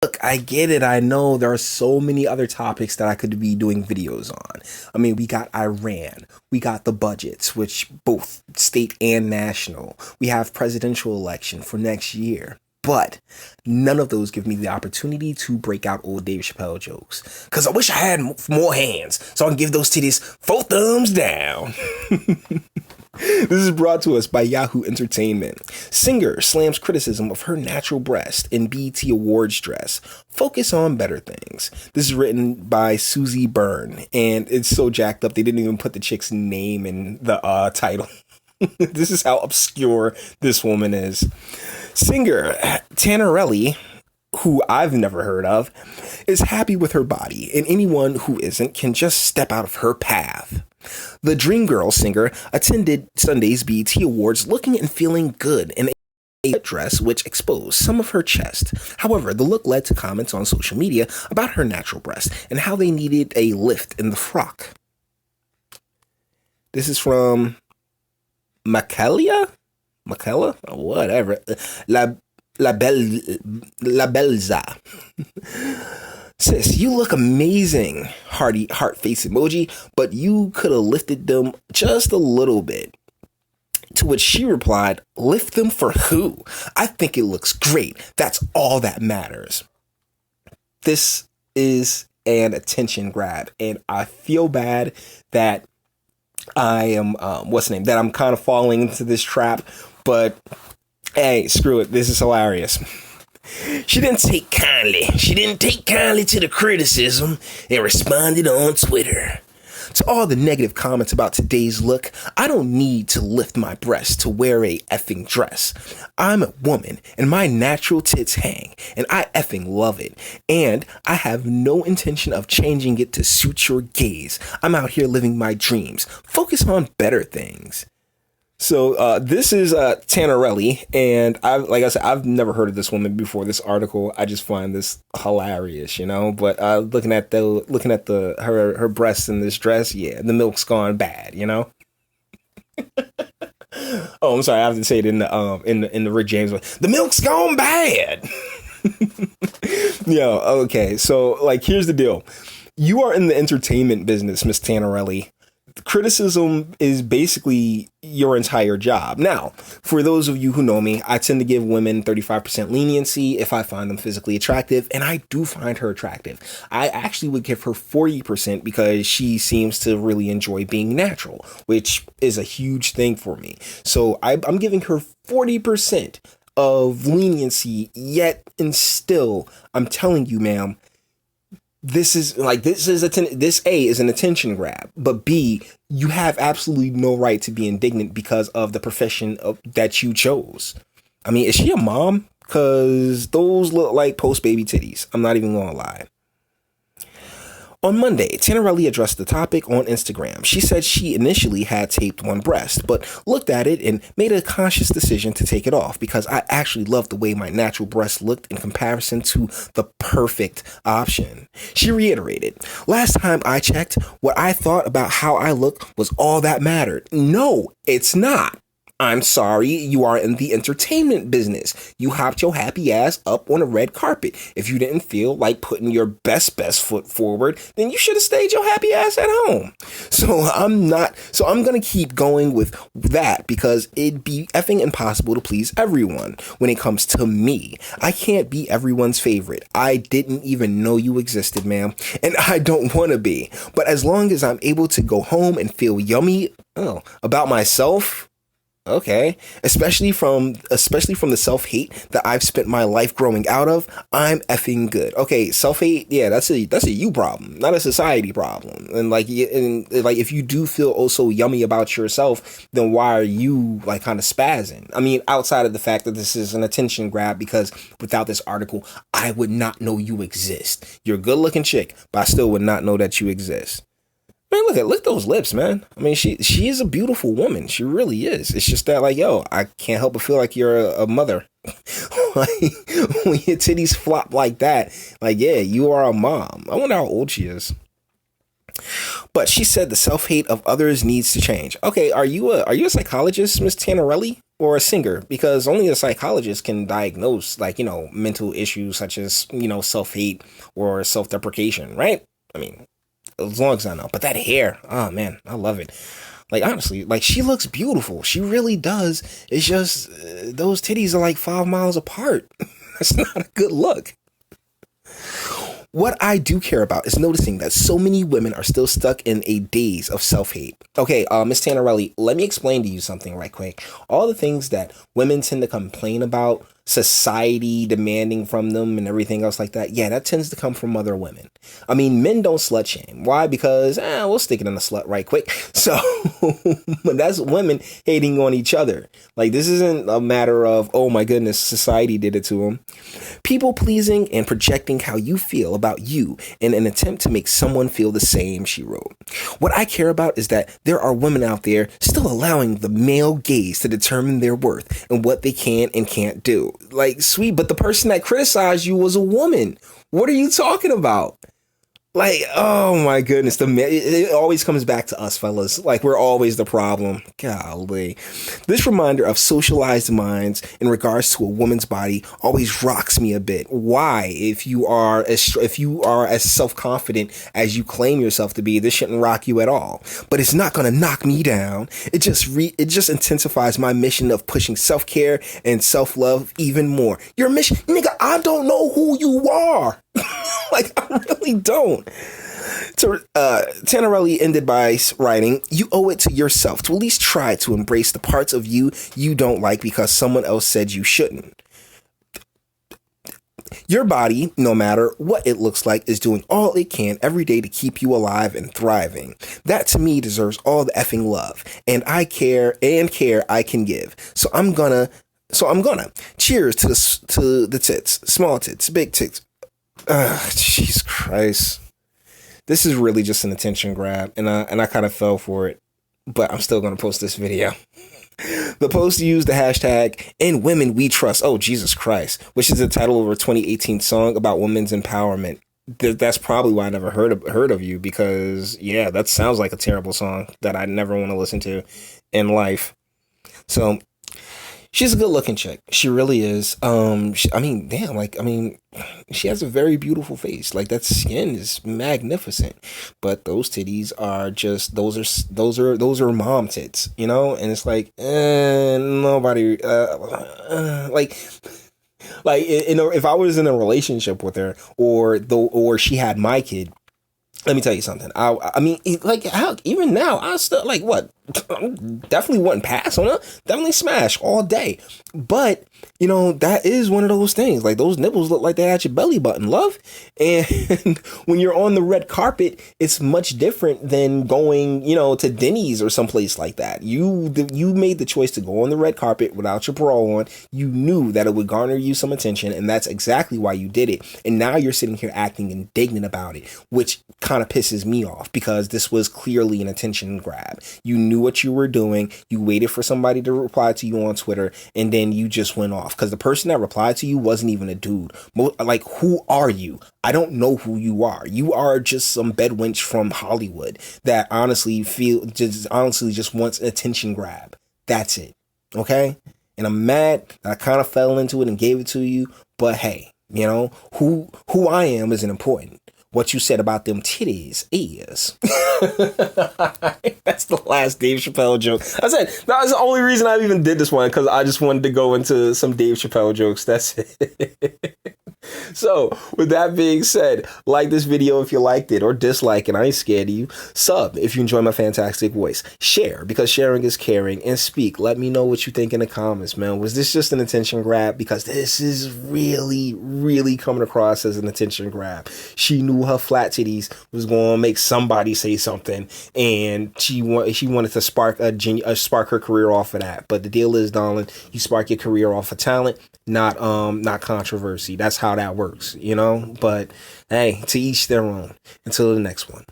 Look, I get it. I know there are so many other topics that I could be doing videos on. I mean, we got Iran, we got the budgets, which both state and national. We have presidential election for next year. But none of those give me the opportunity to break out old Dave Chappelle jokes. Because I wish I had more hands so I can give those titties 4 thumbs down. This is brought to us by Yahoo Entertainment. Singer slams criticism of her natural breast in BET Awards dress. Focus on better things. This is written by Susie Byrne, and it's so jacked up they didn't even put the chick's name in the title. This is how obscure this woman is. Singer Tanerélle, who I've never heard of, is happy with her body, and anyone who isn't can just step out of her path. The Dreamgirl singer attended Sunday's BET Awards looking and feeling good in a dress which exposed some of her chest. However, the look led to comments on social media about her natural breast and how they needed a lift in the frock. This is from Makella, whatever. La Belza. Sis, you look amazing. Heart face emoji, but you could have lifted them just a little bit. To which she replied, lift them for who? I think it looks great. That's all that matters. This is an attention grab, and I feel bad that I am, that I'm kind of falling into this trap, but hey, screw it. This is hilarious. She didn't take kindly to the criticism and responded on Twitter. To all the negative comments about today's look, I don't need to lift my breast to wear a effing dress. I'm a woman and my natural tits hang and I effing love it. And I have no intention of changing it to suit your gaze. I'm out here living my dreams. Focus on better things. So this is Tanerélle, and like I said, I've never heard of this woman before this article. I just find this hilarious, you know. But looking at her breasts in this dress, yeah, the milk's gone bad, you know. Oh, I'm sorry, I have to say it in the Rick James way. The milk's gone bad. Yo, okay, so like here's the deal. You are in the entertainment business, Miss Tanerélle. Criticism is basically your entire job. Now, for those of you who know me, I tend to give women 35% leniency if I find them physically attractive, and I do find her attractive. I actually would give her 40% because she seems to really enjoy being natural, which is a huge thing for me. So I'm giving her 40% of leniency, yet and still, I'm telling you, ma'am, this A is an attention grab, but B, you have absolutely no right to be indignant because of the profession that you chose. I mean, is she a mom? Because those look like post-baby titties. I'm not even going to lie. On Monday, Tanerélle addressed the topic on Instagram. She said she initially had taped one breast, but looked at it and made a conscious decision to take it off because I actually loved the way my natural breast looked in comparison to the perfect option. She reiterated, last time I checked, what I thought about how I look was all that mattered. No, it's not. I'm sorry, you are in the entertainment business. You hopped your happy ass up on a red carpet. If you didn't feel like putting your best foot forward, then you should have stayed your happy ass at home. So I'm going to keep going with that because it'd be effing impossible to please everyone when it comes to me. I can't be everyone's favorite. I didn't even know you existed, ma'am, and I don't want to be. But as long as I'm able to go home and feel yummy about myself, okay, especially from the self-hate that I've spent my life growing out of, I'm effing good. Okay, self-hate, yeah, that's a you problem, not a society problem. And like if you do feel also yummy about yourself, then why are you like kind of spazzing? I mean, outside of the fact that this is an attention grab, because without this article, I would not know you exist. You're a good-looking chick, but I still would not know that you exist. Man, look at those lips, man. I mean, she is a beautiful woman. She really is. It's just that, like, yo, I can't help but feel like you're a mother. Like, when your titties flop like that, like, yeah, you are a mom. I wonder how old she is. But she said the self-hate of others needs to change. Okay, are you a psychologist, Miss Tanerélle, or a singer? Because only a psychologist can diagnose, like, mental issues such as, self-hate or self-deprecation, right? I mean, as long as I know. But that hair, oh man, I love it. Like, honestly, like, she looks beautiful. She really does. It's just those titties are like 5 miles apart. That's not a good look. What I do care about is noticing that so many women are still stuck in a daze of self-hate. Okay, Miss Tanerélle, let me explain to you something right quick. All the things that women tend to complain about, society demanding from them and everything else like that, yeah, that tends to come from other women. I mean, men don't slut shame. Why? Because, we'll stick it in the slut right quick. So, but that's women hating on each other. Like, this isn't a matter of, oh my goodness, society did it to them. People pleasing and projecting how you feel about you in an attempt to make someone feel the same, she wrote. What I care about is that there are women out there still allowing the male gaze to determine their worth and what they can and can't do. Like, sweet, but the person that criticized you was a woman. What are you talking about? Like, oh my goodness, it always comes back to us, fellas. Like, we're always the problem. Golly. This reminder of socialized minds in regards to a woman's body always rocks me a bit. Why? If you are as self-confident as you claim yourself to be, this shouldn't rock you at all. But it's not gonna knock me down. It just intensifies my mission of pushing self-care and self-love even more. Your mission, nigga, I don't know who you are. Like, I really don't. Tanerélle ended by writing, you owe it to yourself to at least try to embrace the parts of you don't like because someone else said you shouldn't. Your body, no matter what it looks like, is doing all it can every day to keep you alive and thriving. That to me deserves all the effing love and care I can give. So I'm gonna cheers to the tits, small tits, big tits. Jesus Christ. This is really just an attention grab, and I kind of fell for it, but I'm still going to post this video. The post used the hashtag "In Women We Trust." Oh, Jesus Christ, which is the title of a 2018 song about women's empowerment. That's probably why I never heard of you, because yeah, that sounds like a terrible song that I never want to listen to in life. So she's a good looking chick. She really is. She has a very beautiful face. Like, that skin is magnificent. But those titties are just, those are mom tits, And it's like, nobody, if I was in a relationship with her or she had my kid, let me tell you something. Even now, I still, definitely wouldn't pass on her. Definitely smash all day. But, that is one of those things. Like, those nipples look like they had your belly button, love. And when you're on the red carpet, it's much different than going, to Denny's or someplace like that. You made the choice to go on the red carpet without your bra on. You knew that it would garner you some attention, and that's exactly why you did it. And now you're sitting here acting indignant about it, which kind of pisses me off, because this was clearly an attention grab. You knew what you were doing. You waited for somebody to reply to you on Twitter, and then you just went off, because the person that replied to you wasn't even a dude. Like, who are you? I don't know who you are. You are just some bedwench from Hollywood that honestly just wants an attention grab. That's it. Okay? And I'm mad that I kind of fell into it and gave it to you, but hey, who I am isn't important. What you said about them titties is. That's the last Dave Chappelle joke. I said, that was the only reason I even did this one, because I just wanted to go into some Dave Chappelle jokes. That's it. So, with that being said, like this video if you liked it, or dislike it. I ain't scared of you. Sub if you enjoy my fantastic voice. Share, because sharing is caring. And speak. Let me know what you think in the comments, man. Was this just an attention grab? Because this is really, really coming across as an attention grab. She knew her flat titties was going to make somebody say something, and she wanted to spark her career off of that. But the deal is, darling, you spark your career off of talent, not controversy. That's how that works, But hey, to each their own. Until the next one.